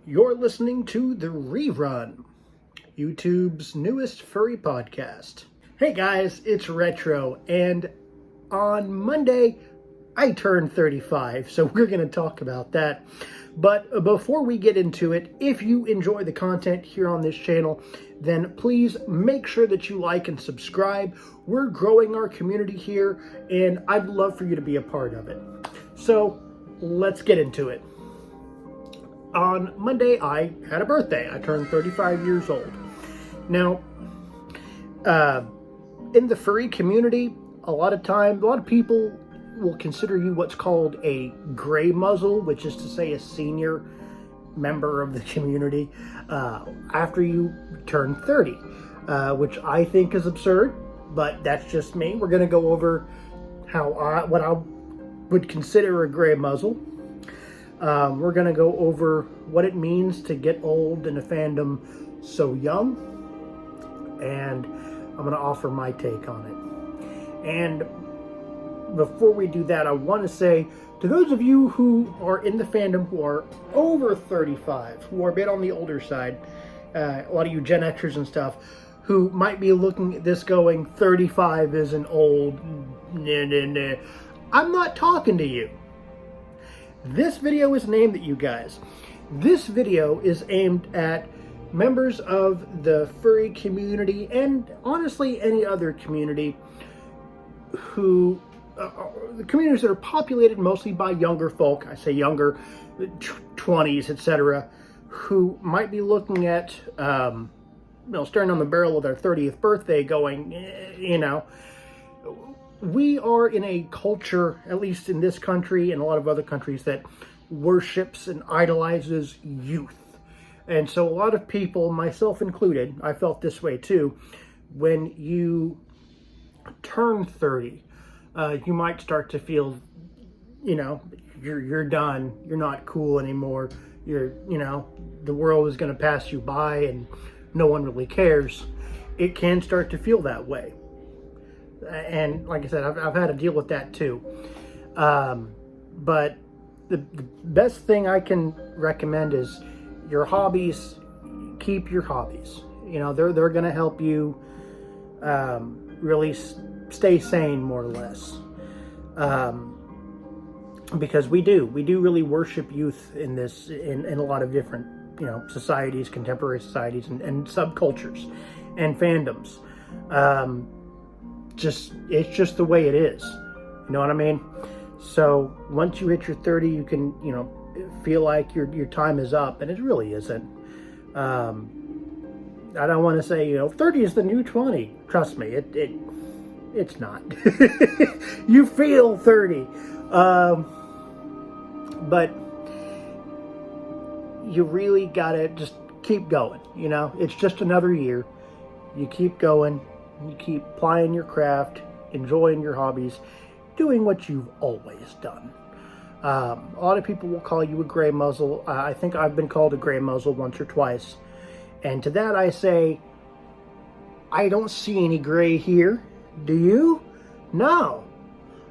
You're listening to The Rerun, YouTube's newest furry podcast. Hey guys, it's Retro, and on Monday, I turned 35, so we're going to talk about that. But before we get into it, if you enjoy the content here on this channel, then please make sure that you like and subscribe. We're growing our community here, and I'd love for you to be a part of it. So, let's get into it. On Monday, I had a birthday. I turned 35 years old. Now, in the furry community, a lot of people will consider you what's called a gray muzzle, which is to say a senior member of the community after you turn 30, which I think is absurd, but that's just me. We're going to go over what I would consider a gray muzzle. We're going to go over what it means to get old in a fandom so young, and I'm going to offer my take on it. And before we do that, I want to say to those of you who are in the fandom who are over 35, who are a bit on the older side, a lot of you Gen Xers and stuff, who might be looking at this going, 35 isn't old, nah. I'm not talking to you. This video is aimed at you guys. This video is aimed at members of the furry community and honestly any other community who, the communities that are populated mostly by younger folk, I say younger, 20s, etc., who might be looking at, staring on the barrel of their 30th birthday going, we are in a culture, at least in this country and a lot of other countries, that worships and idolizes youth. And so a lot of people, myself included, I felt this way too, when you turn 30, you might start to feel, you're done, you're not cool anymore, the world is going to pass you by and no one really cares. It can start to feel that way. And like I said, I've had to deal with that too. But the best thing I can recommend is your hobbies. Keep your hobbies. They're going to help you really stay sane, more or less. Because we do really worship youth in a lot of different societies, contemporary societies, and subcultures and fandoms. It's just the way it is. You know what I mean? So once you hit your 30, you can, feel like your time is up, and it really isn't. I don't want to say, 30 is the new 20. Trust me, it's not. You feel 30. But you really gotta just keep going. It's just another year. You keep going. You keep plying your craft, enjoying your hobbies, doing what you've always done. A lot of people will call you a gray muzzle. I think I've been called a gray muzzle once or twice. And to that I say, I don't see any gray here. Do you? No.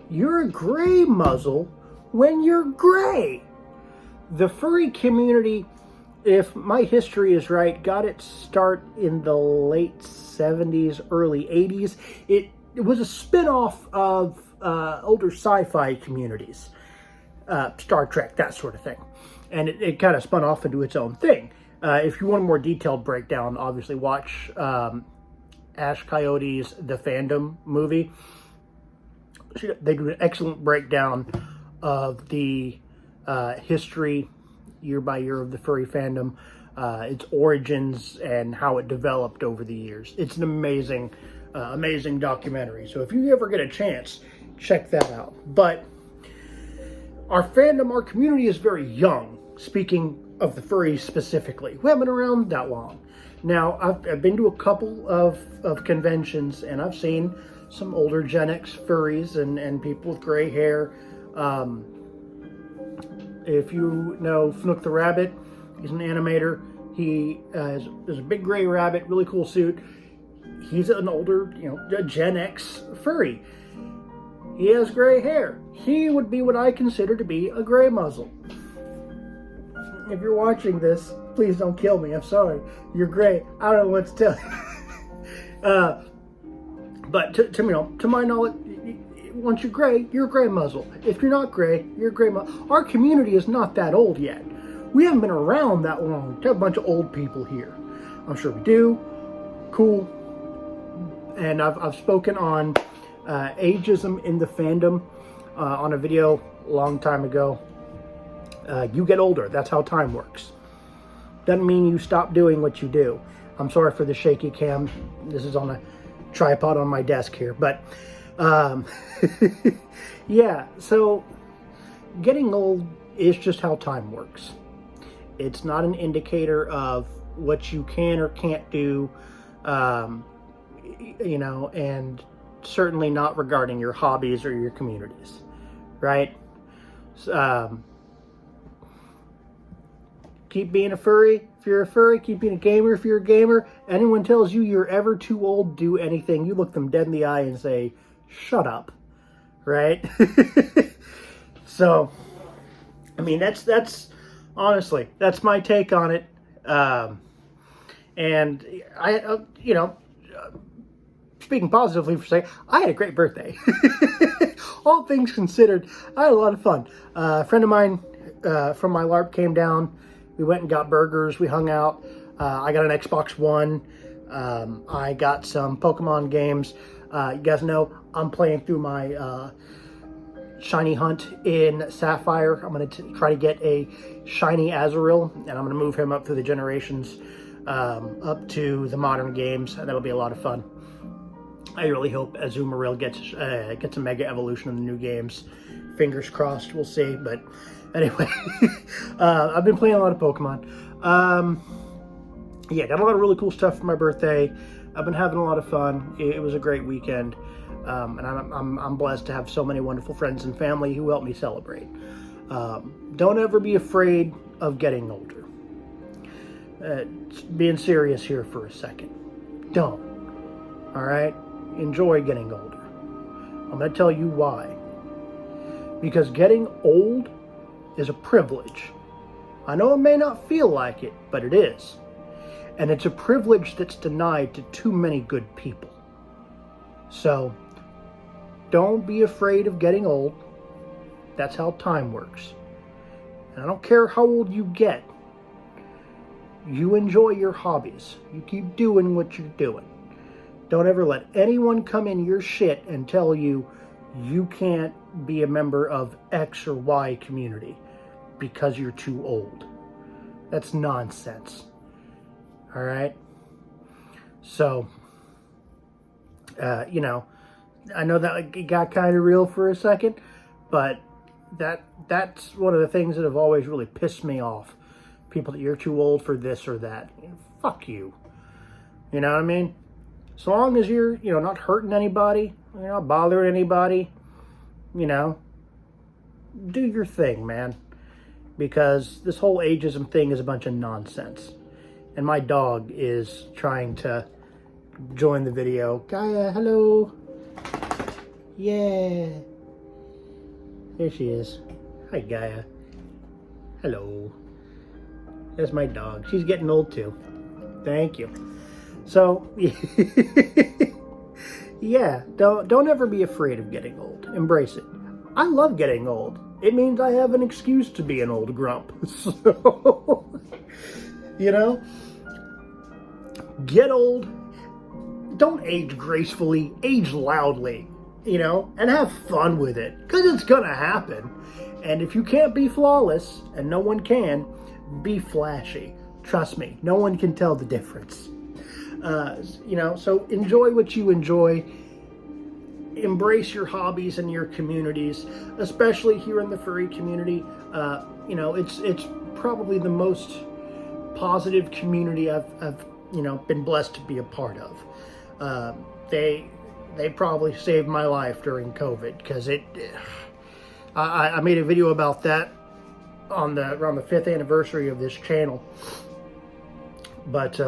You're a gray muzzle when you're gray. The furry community, if my history is right, got its start in the late 70s, early 80s. It was a spin-off of older sci-fi communities, Star Trek, that sort of thing. And it kind of spun off into its own thing. If you want a more detailed breakdown, obviously watch Ash Coyote's The Fandom movie. They do an excellent breakdown of the history year by year of the furry fandom, its origins, and how it developed over the years. It's an amazing documentary. So if you ever get a chance, check that out. But our fandom, our community is very young, speaking of the furries specifically. We haven't been around that long. Now, I've been to a couple of conventions, and I've seen some older Gen X furries and people with gray hair. If you know Fnook the Rabbit, he's an animator. He is a big gray rabbit, really cool suit. He's an older, a Gen X furry. He has gray hair. He would be what I consider to be a gray muzzle. if you're watching this, please don't kill me. I'm sorry. You're great. I don't know what to tell you. But to my knowledge, once you're gray muzzle. If you're not gray, you're gray muzzle. Our community is not that old yet. We haven't been around that long. We have a bunch of old people here. I'm sure we do. Cool. And I've spoken on ageism in the fandom on a video a long time ago. You get older. That's how time works. Doesn't mean you stop doing what you do. I'm sorry for the shaky cam. This is on a tripod on my desk here. But, yeah. So, getting old is just how time works. It's not an indicator of what you can or can't do, you know, and certainly not regarding your hobbies or your communities, right? Keep being a furry if you're a furry. Keep being a gamer if you're a gamer. Anyone tells you you're ever too old to do anything, you look them dead in the eye and say, shut up, right? So, I mean, that's honestly, that's my take on it. And I, you know, speaking positively for a second, I had a great birthday. All things considered, I had a lot of fun. A friend of mine from my LARP came down. We went and got burgers. We hung out. I got an Xbox One. I got some Pokemon games. You guys know I'm playing through my shiny hunt in Sapphire. I'm going to try to get a shiny Azurill, and I'm going to move him up through the generations up to the modern games, and that'll be a lot of fun. I really hope Azumarill gets a mega evolution in the new games. Fingers crossed, we'll see. But anyway, I've been playing a lot of Pokemon. Yeah, got a lot of really cool stuff for my birthday. I've been having a lot of fun. It was a great weekend, and I'm blessed to have so many wonderful friends and family who helped me celebrate. Don't ever be afraid of getting older. Being serious here for a second. Don't. All right? Enjoy getting older. I'm going to tell you why. Because getting old is a privilege. I know it may not feel like it, but it is. And it's a privilege that's denied to too many good people. So, don't be afraid of getting old. That's how time works. And I don't care how old you get. You enjoy your hobbies. You keep doing what you're doing. Don't ever let anyone come in your shit and tell you you can't be a member of X or Y community because you're too old. That's nonsense. All right? So, you know, I know that it got kind of real for a second, but that's one of the things that have always really pissed me off. People that you're too old for this or that. Fuck you. You know what I mean? As long as you're, you know, not hurting anybody, you're not bothering anybody, you know, do your thing, man. Because this whole ageism thing is a bunch of nonsense. And my dog is trying to join the video. Gaia, hello. Yeah. There she is. Hi, Gaia. Hello. There's my dog. She's getting old too. Thank you. So, yeah, don't ever be afraid of getting old. Embrace it. I love getting old. It means I have an excuse to be an old grump. So, you know, get old. Don't age gracefully. Age loudly, you know, and have fun with it. Because it's going to happen. And if you can't be flawless, and no one can, be flashy. Trust me, no one can tell the difference. You know, so enjoy what you enjoy. Embrace your hobbies and your communities, especially here in the furry community. You know, it's probably the most positive community I've you know, been blessed to be a part of. They probably saved my life during COVID, because I made a video about that on around the 5th anniversary of this channel. But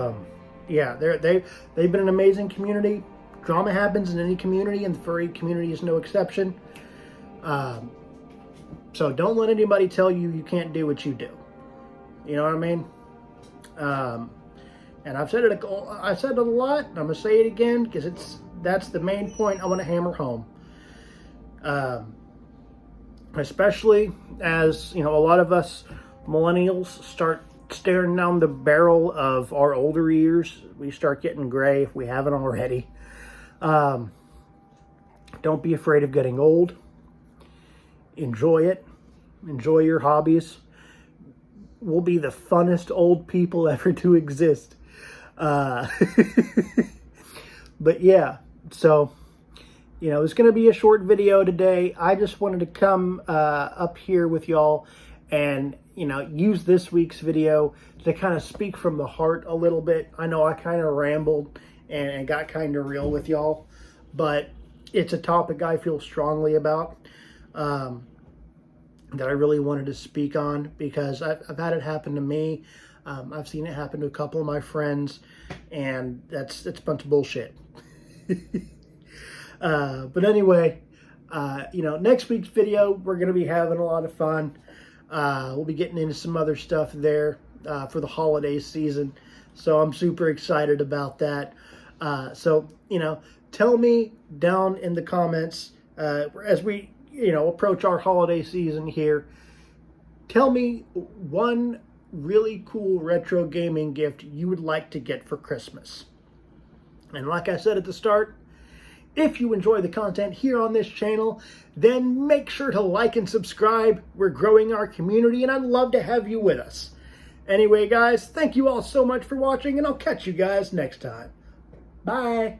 yeah, they've been an amazing community. Drama happens in any community, and the furry community is no exception. So don't let anybody tell you you can't do what you do. You know what I mean? And I said it a lot, and I'm gonna say it again because that's the main point I want to hammer home. Especially as, you know, a lot of us millennials start staring down the barrel of our older years. We start getting gray if we haven't already. Don't be afraid of getting old. Enjoy it. Enjoy your hobbies. We'll be the funnest old people ever to exist. But yeah, so, you know, it's going to be a short video today. I just wanted to come up here with y'all and, you know, use this week's video to kind of speak from the heart a little bit. I know I kind of rambled and got kind of real with y'all, but it's a topic I feel strongly about, that I really wanted to speak on because I've had it happen to me. I've seen it happen to a couple of my friends, and it's a bunch of bullshit. But anyway, you know, next week's video, we're going to be having a lot of fun. We'll be getting into some other stuff there for the holiday season. So I'm super excited about that. So, you know, tell me down in the comments as we, you know, approach our holiday season here. Tell me one really cool retro gaming gift you would like to get for Christmas. And like I said at the start, if you enjoy the content here on this channel, then make sure to like and subscribe. We're growing our community, and I'd love to have you with us. Anyway, guys, thank you all so much for watching, and I'll catch you guys next time. Bye.